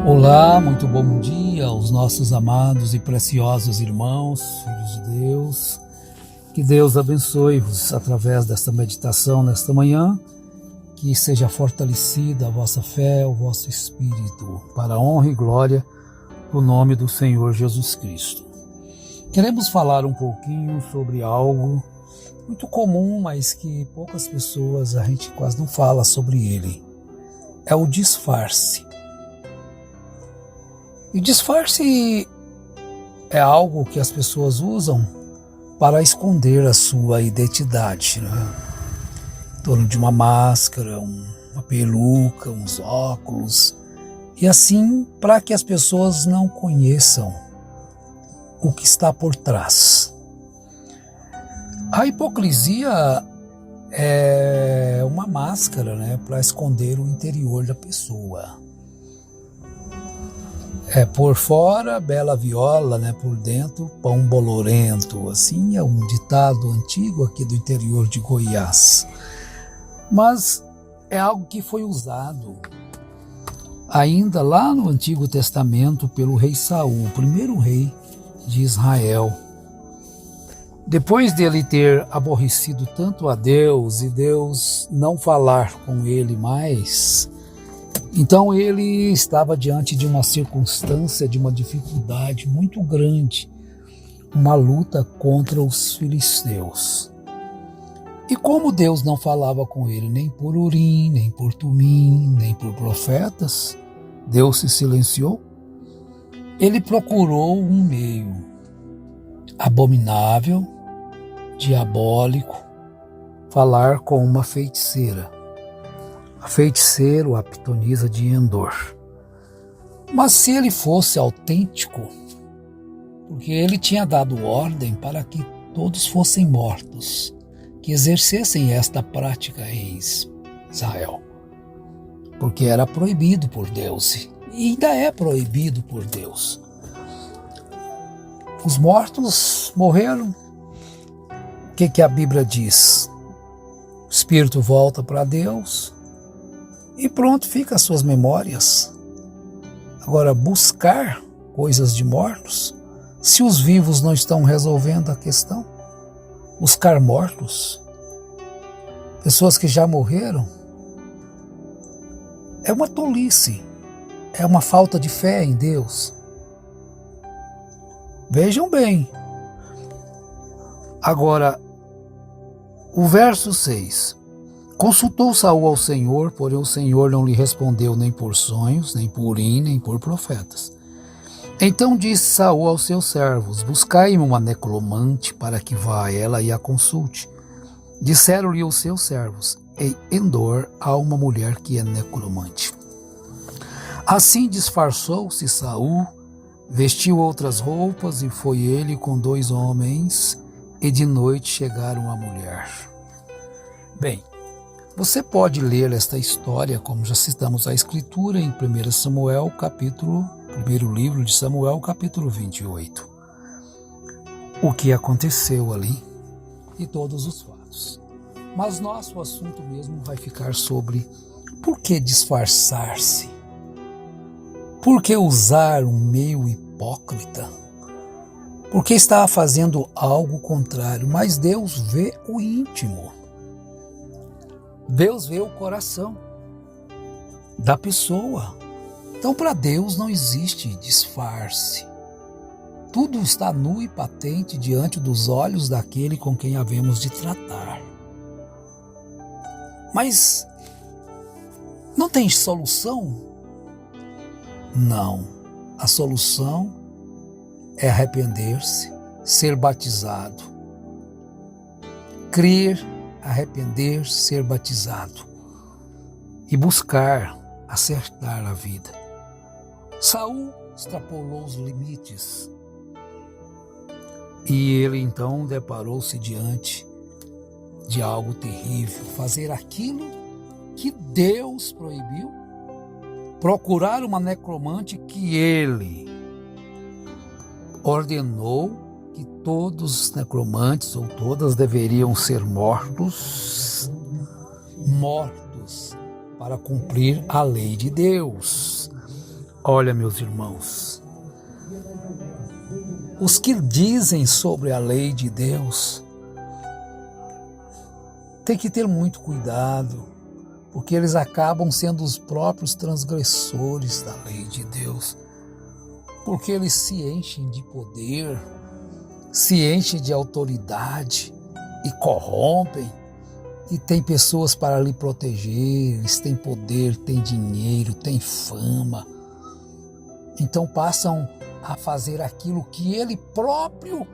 Olá, muito bom dia aos nossos amados e preciosos irmãos, filhos de Deus. Que Deus abençoe-vos através desta meditação nesta manhã, que seja fortalecida a vossa fé, o vosso espírito, para a honra e glória do nome do Senhor Jesus Cristo. Queremos falar um pouquinho sobre algo muito comum, mas que poucas pessoas, a gente quase não fala sobre ele. É o disfarce. E disfarce é algo que as pessoas usam para esconder a sua identidade, né? Em torno de uma máscara, uma peruca, uns óculos, e assim para que as pessoas não conheçam o que está por trás. A hipocrisia é uma máscara, né, para esconder o interior da pessoa. Por fora, bela viola, né? Por dentro, pão bolorento. Assim é um ditado antigo aqui do interior de Goiás. Mas é algo que foi usado ainda lá no Antigo Testamento pelo rei Saul, o primeiro rei de Israel. Depois dele ter aborrecido tanto a Deus e Deus não falar com ele mais, então ele estava diante de uma circunstância, de uma dificuldade muito grande, uma luta contra os filisteus. E como Deus não falava com ele nem por Urim, nem por Tumim, nem por profetas, Deus se silenciou. Ele procurou um meio abominável, diabólico, falar com uma feiticeira. A feiticeira, a pitonisa de Endor. Mas se ele fosse autêntico, porque ele tinha dado ordem para que todos fossem mortos, que exercessem esta prática em Israel, porque era proibido por Deus, e ainda é proibido por Deus. Os mortos morreram. O que a Bíblia diz? O espírito volta para Deus, e pronto, fica as suas memórias. Agora, buscar coisas de mortos, se os vivos não estão resolvendo a questão, buscar mortos, pessoas que já morreram, é uma tolice, é uma falta de fé em Deus. Vejam bem. Agora, o verso 6. Consultou Saul ao Senhor, porém o Senhor não lhe respondeu nem por sonhos, nem por Urim, nem por profetas. Então disse Saul aos seus servos: buscai-me uma necromante para que vá a ela e a consulte. Disseram-lhe os seus servos: em Endor há uma mulher que é necromante. Assim disfarçou-se Saul, vestiu outras roupas e foi ele com 2 homens, e de noite chegaram à mulher. Bem, você pode ler esta história, como já citamos a Escritura, em 1 Samuel, primeiro livro de Samuel, capítulo 28. O que aconteceu ali e todos os fatos. Mas nosso assunto mesmo vai ficar sobre por que disfarçar-se? Por que usar um meio hipócrita? Por que está fazendo algo contrário? Mas Deus vê o íntimo. Deus vê o coração da pessoa. Então, para Deus não existe disfarce. Tudo está nu e patente diante dos olhos daquele com quem havemos de tratar. Mas não tem solução? Não. A solução é arrepender-se, ser batizado, crer, arrepender, ser batizado e buscar acertar a vida. Saul extrapolou os limites e ele então deparou-se diante de algo terrível, fazer aquilo que Deus proibiu, procurar uma necromante que ele ordenou que todos os necromantes ou todas deveriam ser mortos para cumprir a lei de Deus. Olha, meus irmãos, os que dizem sobre a lei de Deus têm que ter muito cuidado, porque eles acabam sendo os próprios transgressores da lei de Deus, porque eles se enchem de poder, se enchem de autoridade e corrompem, e tem pessoas para lhe proteger, eles têm poder, têm dinheiro, têm fama, então passam a fazer aquilo que ele próprio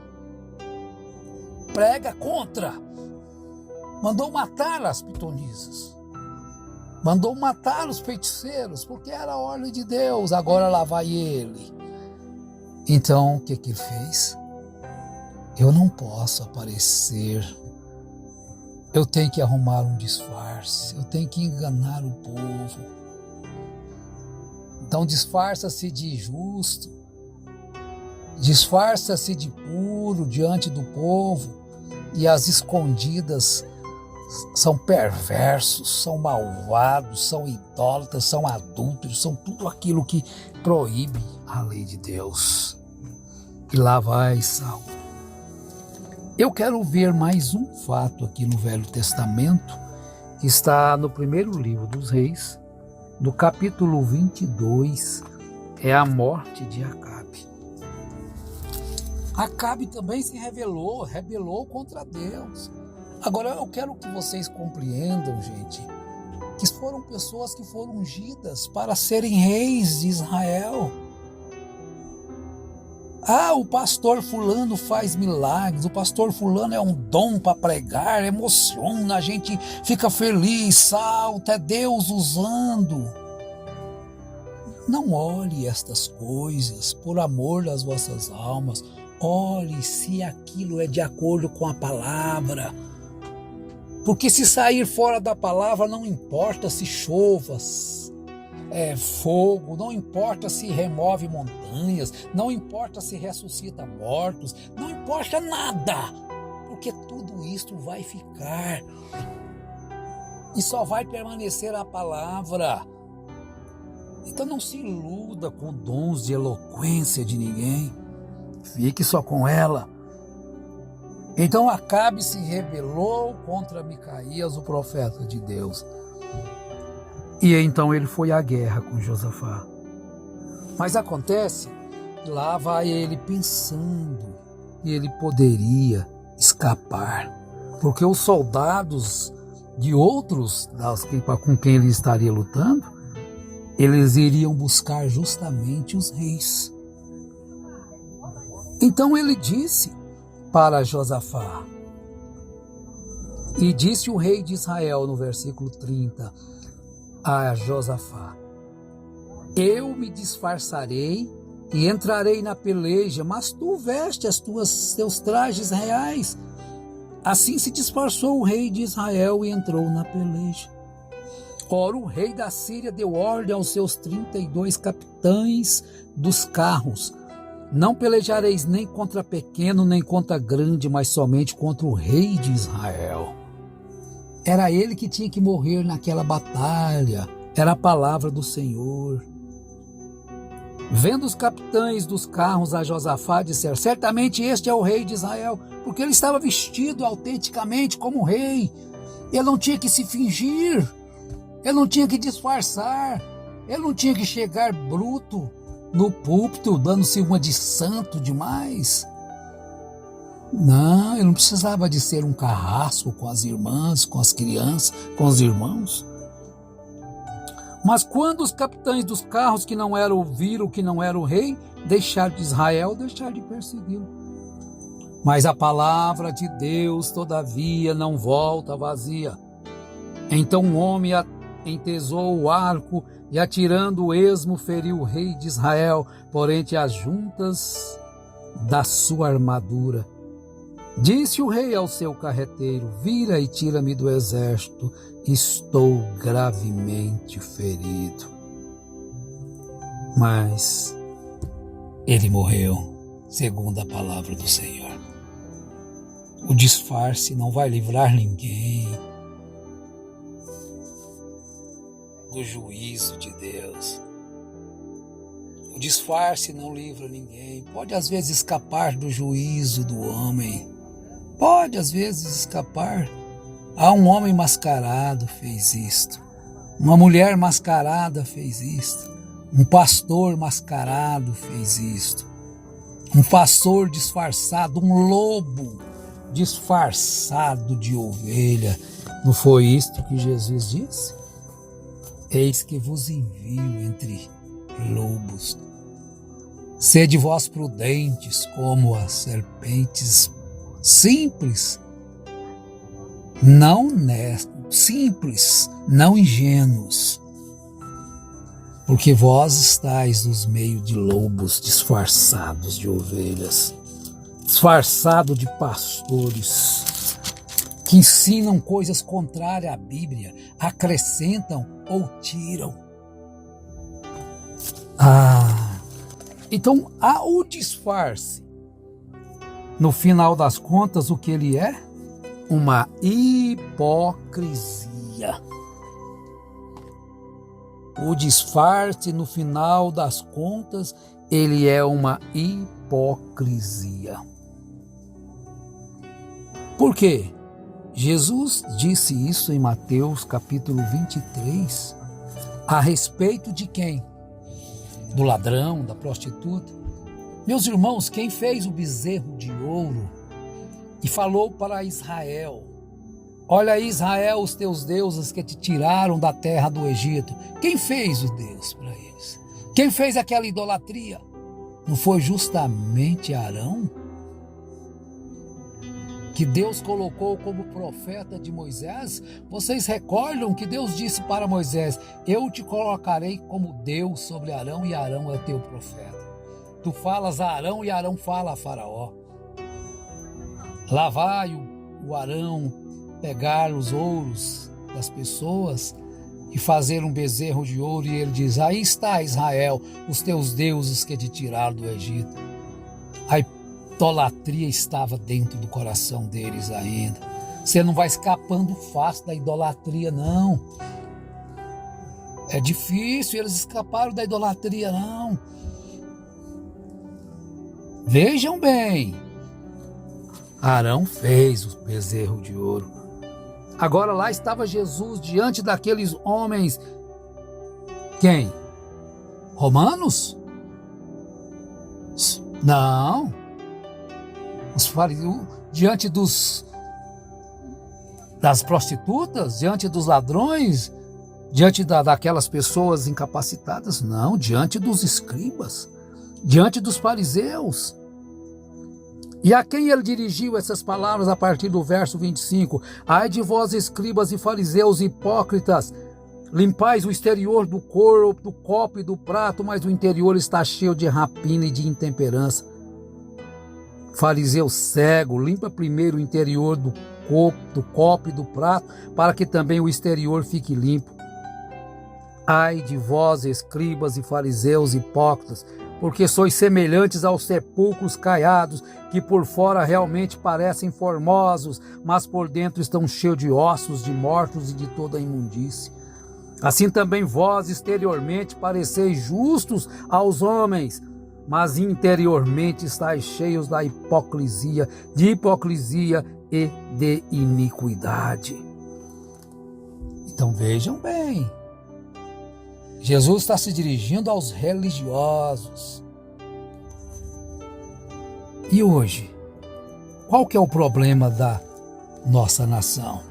prega contra. Mandou matar as pitonisas, mandou matar os feiticeiros, porque era a ordem de Deus, agora lá vai ele. Então, o que ele fez? Eu não posso aparecer, eu tenho que arrumar um disfarce, eu tenho que enganar o povo. Então disfarça-se de justo, disfarça-se de puro diante do povo, e as escondidas são perversos, são malvados, são idólatras, são adúlteros, são tudo aquilo que proíbe a lei de Deus. E lá vai Saul. Eu quero ver mais um fato aqui no Velho Testamento, que está no primeiro livro dos Reis, no capítulo 22, é a morte de Acabe. Acabe também se rebelou contra Deus. Agora eu quero que vocês compreendam, gente, que foram pessoas que foram ungidas para serem reis de Israel. O pastor fulano faz milagres, o pastor fulano é um dom para pregar, emociona, a gente fica feliz, salta, é Deus usando. Não olhe estas coisas por amor das vossas almas, olhe se aquilo é de acordo com a palavra. Porque se sair fora da palavra, não importa se chova, fogo, não importa se remove montanhas, não importa se ressuscita mortos, não importa nada, porque tudo isto vai ficar e só vai permanecer a palavra. Então não se iluda com dons de eloquência de ninguém, fique só com ela. Então Acabe se rebelou contra Micaías, o profeta de Deus. E então ele foi à guerra com Josafá. Mas acontece que lá vai ele pensando que ele poderia escapar, porque os soldados de outros com quem ele estaria lutando, eles iriam buscar justamente os reis. Então ele disse para Josafá, e disse o rei de Israel no versículo 30, a Josafá: eu me disfarçarei e entrarei na peleja, mas tu veste teus trajes reais. Assim se disfarçou o rei de Israel e entrou na peleja. Ora, o rei da Síria deu ordem aos seus 32 capitães dos carros: não pelejareis nem contra pequeno, nem contra grande, mas somente contra o rei de Israel. Era ele que tinha que morrer naquela batalha, era a palavra do Senhor. Vendo os capitães dos carros a Josafá, disseram: certamente este é o rei de Israel, porque ele estava vestido autenticamente como rei. Ele não tinha que se fingir, ele não tinha que disfarçar, ele não tinha que chegar bruto no púlpito, dando-se uma de santo demais. Não, ele não precisava de ser um carrasco com as irmãs, com as crianças, com os irmãos. Mas quando os capitães dos carros que não eram viram que não era o rei, deixaram de Israel, deixaram de persegui-lo. Mas a palavra de Deus, todavia, não volta vazia. Então um homem entesou o arco e, atirando o esmo, feriu o rei de Israel por entre as juntas da sua armadura. Disse o rei ao seu carreteiro: vira e tira-me do exército, estou gravemente ferido. Mas ele morreu, segundo a palavra do Senhor. O disfarce não vai livrar ninguém do juízo de Deus. O disfarce não livra ninguém. Pode às vezes escapar do juízo do homem. Pode às vezes escapar. Um homem mascarado fez isto. Uma mulher mascarada fez isto. Um pastor mascarado fez isto. Um pastor disfarçado, um lobo disfarçado de ovelha. Não foi isto que Jesus disse? Eis que vos envio entre lobos. Sede vós prudentes como as serpentes, simples, não ingênuos, porque vós estáis nos meios de lobos disfarçados de ovelhas, disfarçado de pastores que ensinam coisas contrárias à Bíblia, acrescentam ou tiram. Então há o disfarce. No final das contas, o que ele é? Uma hipocrisia. O disfarce, no final das contas, ele é uma hipocrisia. Por quê? Jesus disse isso em Mateus capítulo 23, a respeito de quem? Do ladrão, da prostituta. Meus irmãos, quem fez o bezerro de ouro e falou para Israel: olha aí, Israel, os teus deuses que te tiraram da terra do Egito. Quem fez o Deus para eles? Quem fez aquela idolatria? Não foi justamente Arão? Que Deus colocou como profeta de Moisés? Vocês recordam que Deus disse para Moisés: eu te colocarei como Deus sobre Arão e Arão é o teu profeta. Tu falas a Arão e Arão fala a Faraó. Lá vai o Arão pegar os ouros das pessoas e fazer um bezerro de ouro, e ele diz: aí está, Israel, os teus deuses que te tiraram do Egito. A idolatria estava dentro do coração deles ainda. Você não vai escapando fácil da idolatria, não. É difícil, eles escaparam da idolatria, não. Vejam bem, Arão fez o bezerro de ouro. Agora lá estava Jesus diante daqueles homens. Quem? Romanos? Não. Os fariseus, diante das prostitutas, diante dos ladrões, diante daquelas pessoas incapacitadas? Não, diante dos escribas, diante dos fariseus. E a quem ele dirigiu essas palavras a partir do verso 25? Ai de vós, escribas e fariseus hipócritas, limpais o exterior do corpo, do copo e do prato, mas o interior está cheio de rapina e de intemperança. Fariseu cego, limpa primeiro o interior do copo e do prato, para que também o exterior fique limpo. Ai de vós, escribas e fariseus hipócritas, porque sois semelhantes aos sepulcros caiados, que por fora realmente parecem formosos, mas por dentro estão cheios de ossos, de mortos e de toda a imundície. Assim também vós exteriormente pareceis justos aos homens, mas interiormente estáis cheios de hipocrisia e de iniquidade. Então vejam bem, Jesus está se dirigindo aos religiosos. E hoje, qual que é o problema da nossa nação?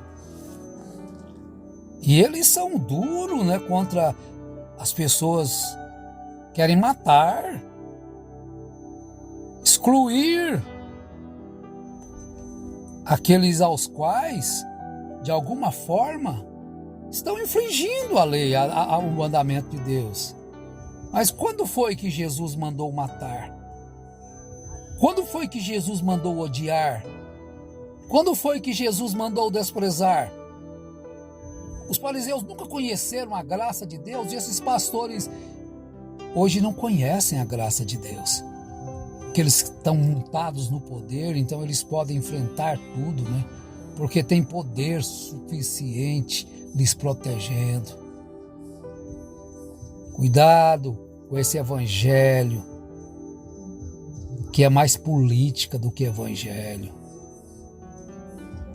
E eles são duros, né, contra as pessoas que querem matar, excluir aqueles aos quais, de alguma forma, estão infringindo a lei, o mandamento de Deus. Mas quando foi que Jesus mandou matar? Quando foi que Jesus mandou odiar? Quando foi que Jesus mandou desprezar? Os fariseus nunca conheceram a graça de Deus, e esses pastores hoje não conhecem a graça de Deus. Porque eles estão montados no poder, então eles podem enfrentar tudo, né? Porque tem poder suficiente lhes protegendo. Cuidado com esse evangelho que é mais política do que evangelho.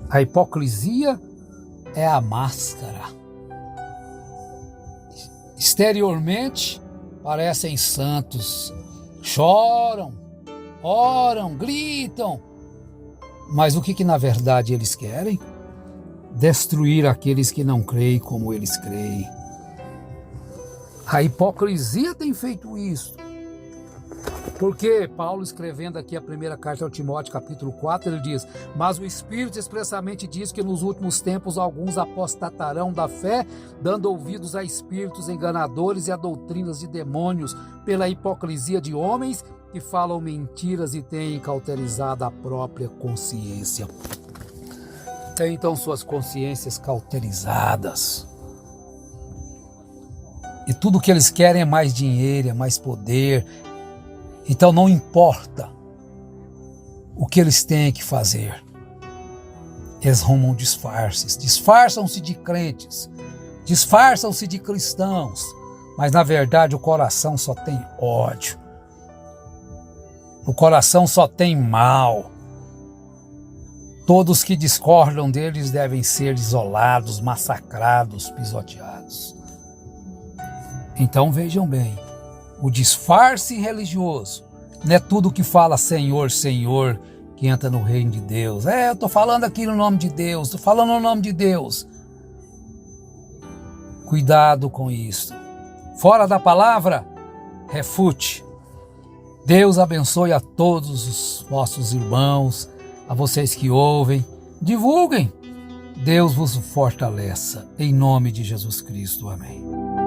A hipocrisia é a máscara. Exteriormente parecem santos, choram, oram, gritam, mas o que na verdade eles querem? Destruir aqueles que não creem como eles creem. A hipocrisia tem feito isso. Porque Paulo, escrevendo aqui a primeira carta ao Timóteo, capítulo 4, ele diz: mas o Espírito expressamente diz que nos últimos tempos alguns apostatarão da fé, dando ouvidos a espíritos enganadores e a doutrinas de demônios, pela hipocrisia de homens que falam mentiras e têm cauterizado a própria consciência. Tem então suas consciências cauterizadas. E tudo que eles querem é mais dinheiro, é mais poder. Então não importa o que eles têm que fazer. Eles arrumam disfarces, disfarçam-se de crentes, disfarçam-se de cristãos, mas na verdade o coração só tem ódio. O coração só tem mal. Todos que discordam deles devem ser isolados, massacrados, pisoteados. Então vejam bem, o disfarce religioso não é tudo que fala Senhor, Senhor, que entra no reino de Deus. Eu estou falando aqui no nome de Deus, estou falando no nome de Deus. Cuidado com isso. Fora da palavra, refute. Deus abençoe a todos os nossos irmãos, a vocês que ouvem. Divulguem. Deus vos fortaleça. Em nome de Jesus Cristo. Amém.